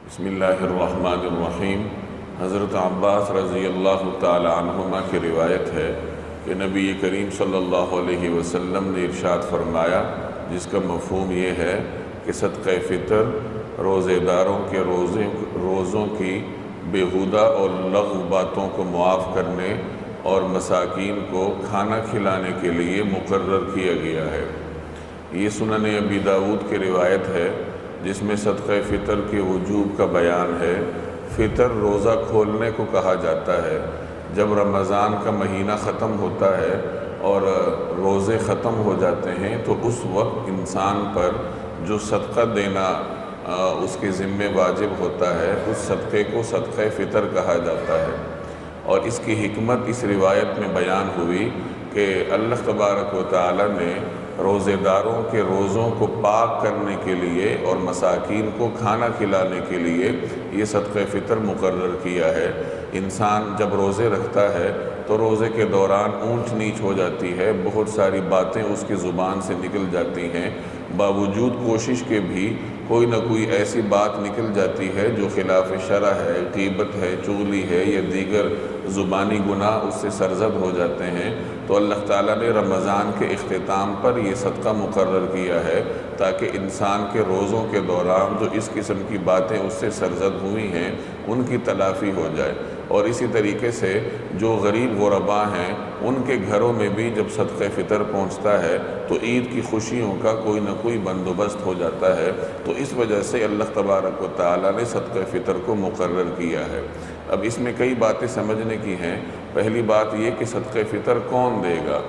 بسم اللہ الرحمن الرحیم۔ حضرت عباس رضی اللہ تعالی عنہما کی روایت ہے کہ نبی کریم صلی اللہ علیہ وسلم نے ارشاد فرمایا، جس کا مفہوم یہ ہے کہ صدقہ فطر روزے داروں کے روزوں کی بیہودہ اور لغو باتوں کو معاف کرنے اور مساکین کو کھانا کھلانے کے لیے مقرر کیا گیا ہے۔ یہ سنن ابی داؤد کی روایت ہے جس میں صدقہ فطر کے وجوب کا بیان ہے۔ فطر روزہ کھولنے کو کہا جاتا ہے۔ جب رمضان کا مہینہ ختم ہوتا ہے اور روزے ختم ہو جاتے ہیں تو اس وقت انسان پر جو صدقہ دینا اس کے ذمہ واجب ہوتا ہے، اس صدقے کو صدقہ فطر کہا جاتا ہے۔ اور اس کی حکمت اس روایت میں بیان ہوئی کہ اللہ تبارک و تعالی نے روزے داروں کے روزوں کو پاک کرنے کے لیے اور مساکین کو کھانا کھلانے کے لیے یہ صدقہ فطر مقرر کیا ہے۔ انسان جب روزے رکھتا ہے تو روزے کے دوران اونچ نیچ ہو جاتی ہے، بہت ساری باتیں اس کی زبان سے نکل جاتی ہیں، باوجود کوشش کے بھی کوئی نہ کوئی ایسی بات نکل جاتی ہے جو خلاف شرع ہے، غیبت ہے، چغلی ہے یا دیگر زبانی گناہ اس سے سرزد ہو جاتے ہیں۔ تو اللہ تعالیٰ نے رمضان کے اختتام پر یہ صدقہ مقرر کیا ہے تاکہ انسان کے روزوں کے دوران جو اس قسم کی باتیں اس سے سرزد ہوئی ہیں ان کی تلافی ہو جائے۔ اور اسی طریقے سے جو غریب غرباء ہیں ان کے گھروں میں بھی جب صدقہ فطر پہنچتا ہے تو عید کی خوشیوں کا کوئی نہ کوئی بندوبست ہو جاتا ہے۔ تو اس وجہ سے اللہ تبارک و تعالیٰ نے صدقہ فطر کو مقرر کیا ہے۔ اب اس میں کئی باتیں سمجھنے کی ہیں۔ پہلی بات یہ کہ صدقہ فطر کون دے گا؟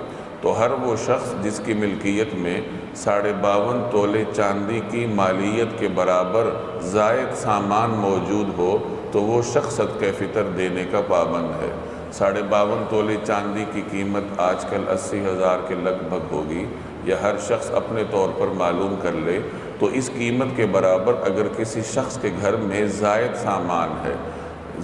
تو ہر وہ شخص جس کی ملکیت میں 52.5 تولے چاندی کی مالیت کے برابر زائد سامان موجود ہو تو وہ شخص صدقہ فطر دینے کا پابند ہے۔ 52.5 تولے چاندی کی قیمت آج کل 80,000 کے لگ بھگ ہوگی، یا ہر شخص اپنے طور پر معلوم کر لے۔ تو اس قیمت کے برابر اگر کسی شخص کے گھر میں زائد سامان ہے،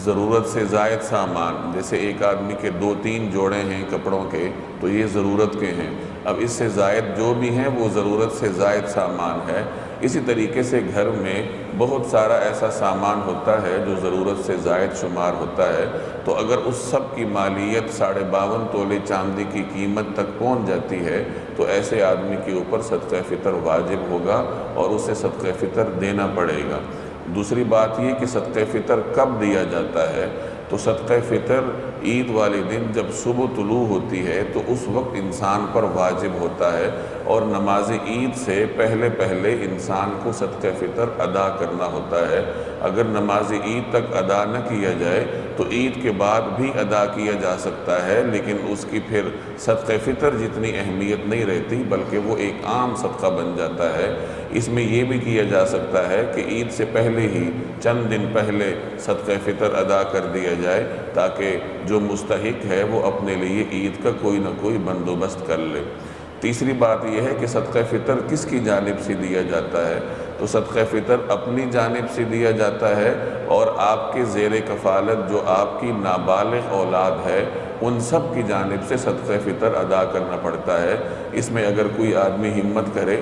ضرورت سے زائد سامان، جیسے ایک آدمی کے 2-3 جوڑے ہیں کپڑوں کے تو یہ ضرورت کے ہیں، اب اس سے زائد جو بھی ہیں وہ ضرورت سے زائد سامان ہے۔ اسی طریقے سے گھر میں بہت سارا ایسا سامان ہوتا ہے جو ضرورت سے زائد شمار ہوتا ہے، تو اگر اس سب کی مالیت 52.5 تولے چاندی کی قیمت تک پہنچ جاتی ہے تو ایسے آدمی کے اوپر صدقہ فطر واجب ہوگا اور اسے صدقہ فطر دینا پڑے گا۔ دوسری بات یہ کہ صدقہ فطر کب دیا جاتا ہے؟ تو صدقہ فطر عید والے دن جب صبح طلوع ہوتی ہے تو اس وقت انسان پر واجب ہوتا ہے، اور نماز عید سے پہلے انسان کو صدقہ فطر ادا کرنا ہوتا ہے۔ اگر نماز عید تک ادا نہ کیا جائے تو عید کے بعد بھی ادا کیا جا سکتا ہے، لیکن اس کی پھر صدقہ فطر جتنی اہمیت نہیں رہتی بلکہ وہ ایک عام صدقہ بن جاتا ہے۔ اس میں یہ بھی کیا جا سکتا ہے کہ عید سے پہلے ہی چند دن پہلے صدقہ فطر ادا کر دیا جائے تاکہ جو مستحق ہے وہ اپنے لیے عید کا کوئی نہ کوئی بندوبست کر لے۔ تیسری بات یہ ہے کہ صدقہ فطر کس کی جانب سے دیا جاتا ہے؟ تو صدقہ فطر اپنی جانب سے دیا جاتا ہے، اور آپ کے زیر کفالت جو آپ کی نابالغ اولاد ہے ان سب کی جانب سے صدقہ فطر ادا کرنا پڑتا ہے۔ اس میں اگر کوئی آدمی ہمت کرے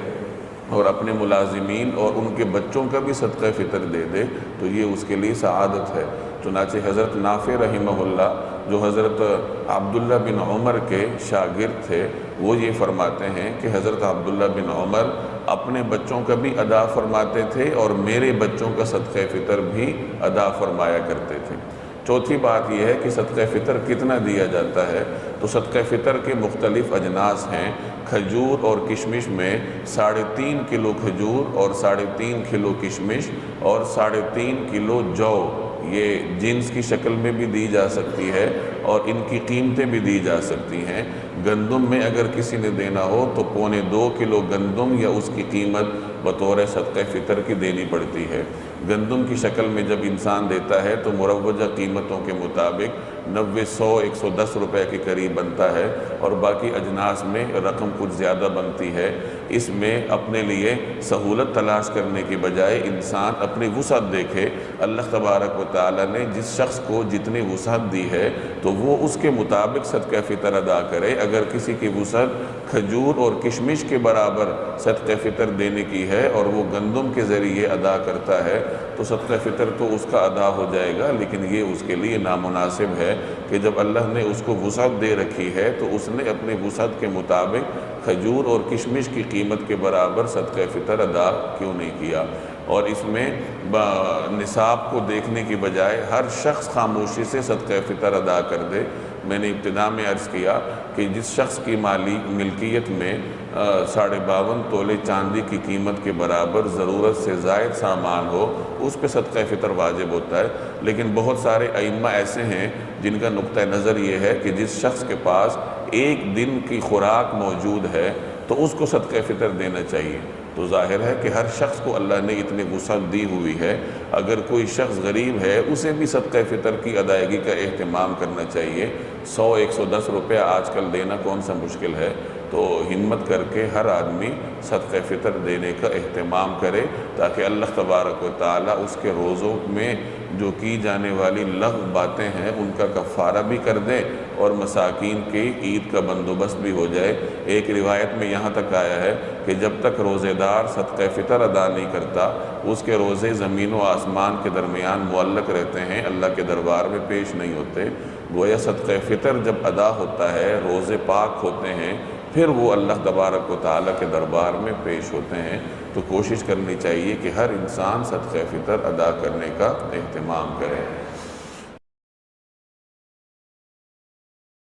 اور اپنے ملازمین اور ان کے بچوں کا بھی صدقہ فطر دے دے تو یہ اس کے لیے سعادت ہے۔ چنانچہ حضرت نافع رحمہ اللہ جو حضرت عبداللہ بن عمر کے شاگرد تھے، وہ یہ فرماتے ہیں کہ حضرت عبداللہ بن عمر اپنے بچوں کا بھی ادا فرماتے تھے اور میرے بچوں کا صدقہ فطر بھی ادا فرمایا کرتے تھے۔ چوتھی بات یہ ہے کہ صدقہ فطر کتنا دیا جاتا ہے؟ تو صدقہ فطر کے مختلف اجناس ہیں۔ کھجور اور کشمش میں 3.5 کلو کھجور اور 3.5 کلو کشمش اور 3.5 کلو جو، یہ جنس کی شکل میں بھی دی جا سکتی ہے اور ان کی قیمتیں بھی دی جا سکتی ہیں۔ گندم میں اگر کسی نے دینا ہو تو 2.25 کلو گندم یا اس کی قیمت بطور صدقہ فطر کی دینی پڑتی ہے۔ گندم کی شکل میں جب انسان دیتا ہے تو مروجہ قیمتوں کے مطابق 90، 100، 110 روپے کے قریب بنتا ہے، اور باقی اجناس میں رقم کچھ زیادہ بنتی ہے۔ اس میں اپنے لیے سہولت تلاش کرنے کی بجائے انسان اپنی وسعت دیکھے۔ اللہ تبارک و تعالیٰ نے جس شخص کو جتنی وسعت دی ہے تو وہ اس کے مطابق صدقہ فطر ادا کرے۔ اگر کسی کی وسعت کھجور اور کشمش کے برابر صدقہ فطر دینے کی ہے اور وہ گندم کے ذریعے ادا کرتا ہے تو صدقہ فطر تو اس کا ادا ہو جائے گا، لیکن یہ اس کے لیے نامناسب ہے کہ جب اللہ نے اس کو وسعت دے رکھی ہے تو اس نے اپنی وسعت کے مطابق کھجور اور کشمش کی قیمت کے برابر صدقہ فطر ادا کیوں نہیں کیا۔ اور اس میں نصاب کو دیکھنے کی بجائے ہر شخص خاموشی سے صدقہ فطر ادا کر دے۔ میں نے ابتدا میں عرض کیا کہ جس شخص کی مالی ملکیت میں 52.5 تولے چاندی کی قیمت کے برابر ضرورت سے زائد سامان ہو، اس پہ صدقہ فطر واجب ہوتا ہے۔ لیکن بہت سارے ائمہ ایسے ہیں جن کا نقطہ نظر یہ ہے کہ جس شخص کے پاس ایک دن کی خوراک موجود ہے تو اس کو صدقہ فطر دینا چاہیے۔ تو ظاہر ہے کہ ہر شخص کو اللہ نے اتنی وسعت دی ہوئی ہے، اگر کوئی شخص غریب ہے اسے بھی صدقہ فطر کی ادائیگی کا اہتمام کرنا چاہیے۔ 100-110 روپیہ آج کل دینا کون سا مشکل ہے، تو ہمت کر کے ہر آدمی صدقہ فطر دینے کا اہتمام کرے تاکہ اللہ تبارک و تعالیٰ اس کے روزوں میں جو کی جانے والی لغو باتیں ہیں ان کا کفارہ بھی کر دے اور مساکین کی عید کا بندوبست بھی ہو جائے۔ ایک روایت میں یہاں تک آیا ہے کہ جب تک روزے دار صدقہ فطر ادا نہیں کرتا اس کے روزے زمین و آسمان کے درمیان معلق رہتے ہیں، اللہ کے دربار میں پیش نہیں ہوتے۔ گویا صدقہ فطر جب ادا ہوتا ہے، روزے پاک ہوتے ہیں، پھر وہ اللہ تبارک و تعالیٰ کے دربار میں پیش ہوتے ہیں۔ تو کوشش کرنی چاہیے کہ ہر انسان صدقہ فطر ادا کرنے کا اہتمام کرے۔